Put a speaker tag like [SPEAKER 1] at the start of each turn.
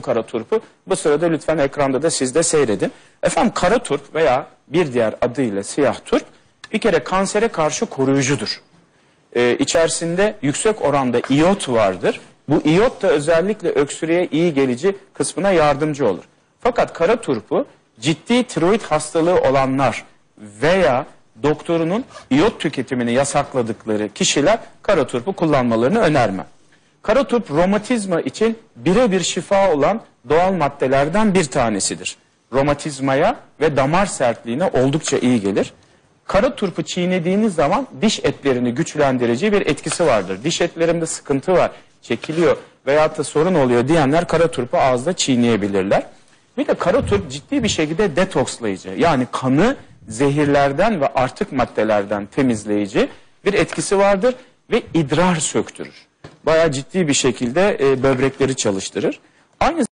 [SPEAKER 1] kara turpu. Bu sırada lütfen ekranda da siz de seyredin. Efendim kara turp veya bir diğer adıyla siyah turp bir kere kansere karşı koruyucudur. İçerisinde yüksek oranda iyot vardır. Bu iyot da özellikle öksürüğe iyi gelici kısmına yardımcı olur. Fakat kara turpu ciddi tiroid hastalığı olanlar veya doktorunun iyot tüketimini yasakladıkları kişiler kara turpu kullanmalarını önermem. Kara turp romatizma için birebir şifa olan doğal maddelerden bir tanesidir. Romatizmaya ve damar sertliğine oldukça iyi gelir. Kara turpu çiğnediğiniz zaman diş etlerini güçlendirici bir etkisi vardır. Diş etlerimde sıkıntı var, çekiliyor veyahut da sorun oluyor diyenler kara turpu ağızda çiğneyebilirler. Bir de kara turp ciddi bir şekilde detokslayıcı, yani kanı zehirlerden ve artık maddelerden temizleyici bir etkisi vardır ve idrar söktürür. Bayağı ciddi bir şekilde böbrekleri çalıştırır. Aynı